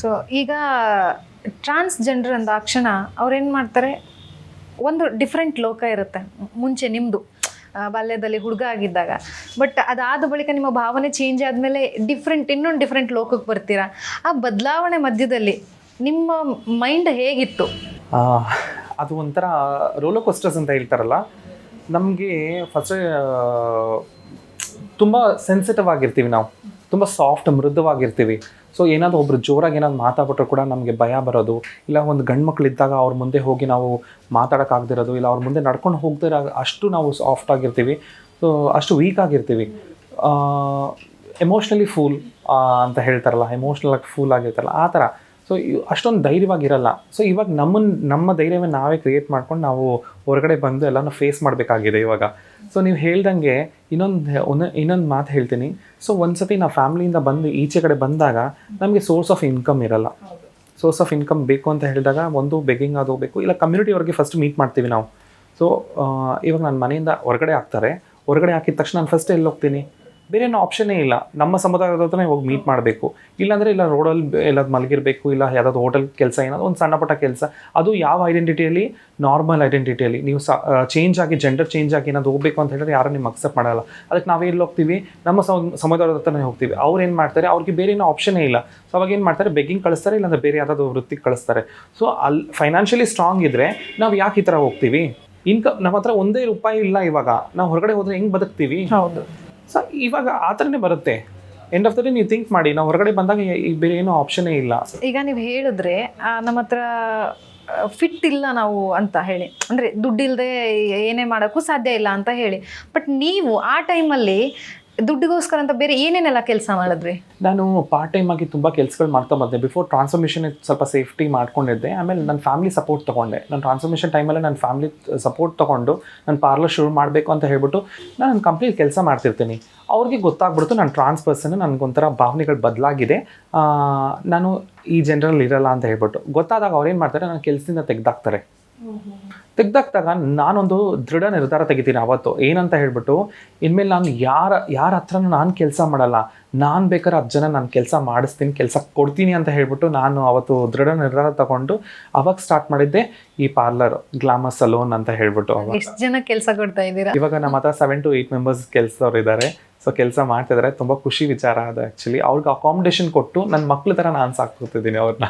So ಈಗ transgender ಅಂದಾಕ್ಷಣ ಅವ್ರೇನು ಮಾಡ್ತಾರೆ, ಒಂದು ಡಿಫ್ರೆಂಟ್ ಲೋಕ ಇರುತ್ತೆ ಮುಂಚೆ ನಿಮ್ಮದು ಬಾಲ್ಯದಲ್ಲಿ ಹುಡುಗ ಆಗಿದ್ದಾಗ. ಬಟ್ ಅದಾದ ಬಳಿಕ ನಿಮ್ಮ ಭಾವನೆ ಚೇಂಜ್ ಆದಮೇಲೆ ಇನ್ನೊಂದು ಡಿಫ್ರೆಂಟ್ ಲೋಕಕ್ಕೆ ಬರ್ತೀರಾ. ಆ ಬದಲಾವಣೆ ಮಧ್ಯದಲ್ಲಿ ನಿಮ್ಮ ಮೈಂಡ್ ಹೇಗಿತ್ತು? ಅದು ಒಂಥರ ರೋಲರ್ ಕೋಸ್ಟರ್ಸ್ ಅಂತ ಹೇಳ್ತಾರಲ್ಲ, ನಮಗೆ ಫಸ್ಟ್ ತುಂಬ ಸೆನ್ಸಿಟಿವ್ ಆಗಿರ್ತೀವಿ, ನಾವು ತುಂಬ ಸಾಫ್ಟ್ ಮೃದುವಾಗಿರ್ತೀವಿ. ಸೊ ಏನಾದರೂ ಒಬ್ರು ಜೋರಾಗಿ ಏನಾದ್ರು ಮಾತಾಡ್ಬಿಟ್ರು ಕೂಡ ನಮಗೆ ಭಯ ಬರೋದು, ಇಲ್ಲ ಒಂದು ಗಂಡು ಮಕ್ಕಳಿದ್ದಾಗ ಅವ್ರ ಮುಂದೆ ಹೋಗಿ ನಾವು ಮಾತಾಡೋಕ್ಕಾಗದಿರೋದು, ಇಲ್ಲ ಅವ್ರ ಮುಂದೆ ನಡ್ಕೊಂಡು ಹೋಗ್ದಿರೋ ಅಷ್ಟು ನಾವು ಸಾಫ್ಟ್ ಆಗಿರ್ತೀವಿ. ಸೊ ಅಷ್ಟು ವೀಕ್ ಆಗಿರ್ತೀವಿ. ಎಮೋಷ್ನಲಿ ಫೂಲ್ ಅಂತ ಹೇಳ್ತಾರಲ್ಲ, ಎಮೋಷ್ನಲಾಗಿ ಫೂಲ್ ಆಗಿರ್ತಾರಲ್ಲ ಆ ಥರ. ಸೊ ಅಷ್ಟೊಂದು ಧೈರ್ಯವಾಗಿರಲ್ಲ. ಸೊ ಇವಾಗ ನಮ್ಮ ಧೈರ್ಯವೇ ನಾವೇ ಕ್ರಿಯೇಟ್ ಮಾಡ್ಕೊಂಡು ನಾವು ಹೊರಗಡೆ ಬಂದು ಎಲ್ಲನೂ ಫೇಸ್ ಮಾಡಬೇಕಾಗಿದೆ ಇವಾಗ. ಸೊ ನೀವು ಹೇಳ್ದಂಗೆ ಇನ್ನೊಂದು ಮಾತು ಹೇಳ್ತೀನಿ. ಸೊ ಒಂದು ಸತಿ ನಾವು ಫ್ಯಾಮ್ಲಿಯಿಂದ ಬಂದು ಈಚೆ ಕಡೆ ಬಂದಾಗ ನಮಗೆ ಸೋರ್ಸ್ ಆಫ್ ಇನ್ಕಮ್ ಇರಲ್ಲ. ಸೋರ್ಸ್ ಆಫ್ ಇನ್ಕಮ್ ಬೇಕು ಅಂತ ಹೇಳಿದಾಗ ಒಂದು ಬೆಗ್ಗಿಂಗ್ ಅದು ಬೇಕು, ಇಲ್ಲ ಕಮ್ಯುನಿಟಿ ಅವ್ರಿಗೆ ಫಸ್ಟ್ ಮೀಟ್ ಮಾಡ್ತೀವಿ ನಾವು. ಸೊ ಇವಾಗ ನನ್ನ ಮನೆಯಿಂದ ಹೊರಗಡೆ ಹಾಕ್ತಾರೆ, ಹೊರಗಡೆ ಹಾಕಿದ ತಕ್ಷಣ ನಾನು ಫಸ್ಟ್ ಎಲ್ಲಿ ಹೋಗ್ತೀನಿ? ಬೇರೆ ಏನೋ ಆಪ್ಷನ್ನೇ ಇಲ್ಲ, ನಮ್ಮ ಸಮುದಾಯದ ಹತ್ರನೇ ಹೋಗಿ ಮೀಟ್ ಮಾಡಬೇಕು. ಇಲ್ಲಾಂದರೆ ಇಲ್ಲ ರೋಡಲ್ಲಿ ಎಲ್ಲದು ಮಲಗಿರಬೇಕು, ಇಲ್ಲ ಯಾವುದಾದ್ರು ಹೋಟೆಲ್ ಕೆಲಸ, ಏನಾದ್ರು ಒಂದು ಸಣ್ಣ ಪುಟ್ಟ ಕೆಲಸ. ಅದು ಯಾವ ಐಡೆಂಟಿಟಿಯಲ್ಲಿ? ನಾರ್ಮಲ್ ಐಡೆಂಟಿಟಿಯಲ್ಲಿ. ನೀವು ಚೇಂಜ್ ಆಗಿ ಜೆಂಡರ್ ಚೇಂಜ್ ಆಗಿ ಏನಾದ್ರು ಹೋಗಬೇಕು ಅಂತ ಹೇಳಿದ್ರೆ ಯಾರು ನಿಮ್ಗೆ ಅಕ್ಸೆಪ್ಟ್ ಮಾಡಲ್ಲ. ಅದಕ್ಕೆ ನಾವೆಲ್ಲಿ ಹೋಗ್ತೀವಿ? ನಮ್ಮ ಸಮುದಾಯದ ಹತ್ರನೇ ಹೋಗ್ತೀವಿ. ಅವ್ರು ಏನು ಮಾಡ್ತಾರೆ, ಅವ್ರಿಗೆ ಬೇರೆ ಏನೋ ಆಪ್ಷನ್ನೇ ಇಲ್ಲ. ಸೊ ಅವಾಗ ಏನು ಮಾಡ್ತಾರೆ, ಬೆಗ್ಗಿಂಗ್ ಕಳಿಸ್ತಾರೆ, ಇಲ್ಲಾಂದರೆ ಬೇರೆ ಯಾವುದಾದ್ರು ವೃತ್ತಿಗೆ ಕಳಿಸ್ತಾರೆ. ಸೊ ಅಲ್ಲಿ ಫೈನಾನ್ಷಿಯಲಿ ಸ್ಟ್ರಾಂಗ್ ಇದ್ದರೆ ನಾವು ಯಾಕೆ ಈ ಥರ ಹೋಗ್ತೀವಿ? ನಮ್ಮ ಹತ್ರ ಒಂದೇ ರೂಪಾಯಿ ಇಲ್ಲ, ಇವಾಗ ನಾವು ಹೊರಗಡೆ ಹೋದರೆ ಹೆಂಗೆ ಬದುಕ್ತೀವಿ? ಹೌದು. ಸೊ ಇವಾಗ ಆ ಥರನೇ ಬರುತ್ತೆ. ಎಂಡ್ ಆಫ್ ದ ಡೇ ನೀವು ಥಿಂಕ್ ಮಾಡಿ, ನಾವು ಹೊರಗಡೆ ಬಂದಾಗ ಬೇರೆ ಏನೋ ಆಪ್ಷನ್ನೇ ಇಲ್ಲ. ಈಗ ನೀವು ಹೇಳಿದ್ರೆ ನಮ್ಮ ಹತ್ರ ಫಿಟ್ ಇಲ್ಲ ನಾವು ಅಂತ ಹೇಳಿ, ಅಂದರೆ ದುಡ್ಡಿಲ್ಲದೆ ಏನೇ ಮಾಡೋಕ್ಕೂ ಸಾಧ್ಯ ಇಲ್ಲ ಅಂತ ಹೇಳಿ. ಬಟ್ ನೀವು ಆ ಟೈಮಲ್ಲಿ ದುಡ್ಡಿಗೋಸ್ಕರ ಅಂತ ಬೇರೆ ಏನೇನೆಲ್ಲ ಕೆಲಸ ಮಾಡಿದ್ರಿ? ನಾನು ಪಾರ್ಟ್ ಟೈಮ್ ಆಗಿ ತುಂಬ ಕೆಲಸಗಳು ಮಾಡ್ತಾ ಬಂದೆ. ಬಿಫೋರ್ ಟ್ರಾನ್ಸ್ಫಾರ್ಮೇಷನ್ ಸ್ವಲ್ಪ ಸೇಫ್ಟಿ ಮಾಡ್ಕೊಂಡಿದ್ದೆ. ಆಮೇಲೆ ನನ್ನ ಫ್ಯಾಮಿಲಿ ಸಪೋರ್ಟ್ ತೊಗೊಂಡೆ. ನಾನು ಟ್ರಾನ್ಸ್ಫಾರ್ಮೇಷನ್ ಟೈಮಲ್ಲಿ ನನ್ನ ಫ್ಯಾಮಿಲಿ ಸಪೋರ್ಟ್ ತೊಗೊಂಡು ನಾನು ಪಾರ್ಲರ್ ಶುರು ಮಾಡಬೇಕು ಅಂತ ಹೇಳ್ಬಿಟ್ಟು ನಾನು ಕಂಪ್ಲೀಟ್ ಕೆಲಸ ಮಾಡ್ತಿರ್ತೀನಿ. ಅವ್ರಿಗೆ ಗೊತ್ತಾಗ್ಬಿಡ್ತು ನಾನು ಟ್ರಾನ್ಸ್ ಪರ್ಸನ್, ನನಗೊಂಥರ ಭಾವನೆಗಳು ಬದಲಾಗಿದೆ, ನಾನು ಈ ಜನರಲ್ಲಿ ಇರಲ್ಲ ಅಂತ ಹೇಳ್ಬಿಟ್ಟು. ಗೊತ್ತಾದಾಗ ಅವ್ರೇನು ಮಾಡ್ತಾರೆ, ನನ್ನ ಕೆಲಸದಿಂದ ತೆಗ್ದಾಕ್ತಾರೆ. ತೆಗ್ದಾಕ್ದಾಗ ನಾನೊಂದು ದೃಢ ನಿರ್ಧಾರ ತೆಗಿತೀನಿ ಅವತ್ತು. ಏನಂತ ಹೇಳ್ಬಿಟ್ಟು, ಇನ್ಮೇಲೆ ನಾನು ಯಾರ ಹತ್ರನೂ ನಾನು ಕೆಲಸ ಮಾಡಲ್ಲ, ನಾನು ಬೇಕಾದ್ರೆ 10 ಜನ ನಾನು ಕೆಲಸ ಮಾಡಿಸ್ತೀನಿ, ಕೆಲಸ ಕೊಡ್ತೀನಿ ಅಂತ ಹೇಳ್ಬಿಟ್ಟು ನಾನು ಅವತ್ತು ದೃಢ ನಿರ್ಧಾರ ತಗೊಂಡು ಅವಾಗ ಸ್ಟಾರ್ಟ್ ಮಾಡಿದ್ದೆ ಈ ಪಾರ್ಲರ್ ಗ್ಲಾಮರ್ ಸಲೂನ್ ಅಂತ ಹೇಳ್ಬಿಟ್ಟು. ಎಷ್ಟು ಜನ ಕೆಲಸ ಕೊಡ್ತಾ ಇದ್ದೀರಾ? ಇವಾಗ ನಮ್ಮ ಹತ್ರ 7 to 8 ಮೆಂಬರ್ಸ್ ಕೆಲಸದವ್ರು ಇದ್ದಾರೆ. ಸೊ ಕೆಲಸ ಮಾಡ್ತಿದ್ದಾರೆ. ತುಂಬ ಖುಷಿ ವಿಚಾರ ಅದು ಆ್ಯಕ್ಚುಲಿ. ಅವ್ರಿಗೆ ಅಕಾಮಿಡೇಷನ್ ಕೊಟ್ಟು ನನ್ನ ಮಕ್ಳ ಥರ ನಾನು ಸಾಕ್ಕೊತಿದ್ದೀನಿ ಅವ್ರನ್ನ.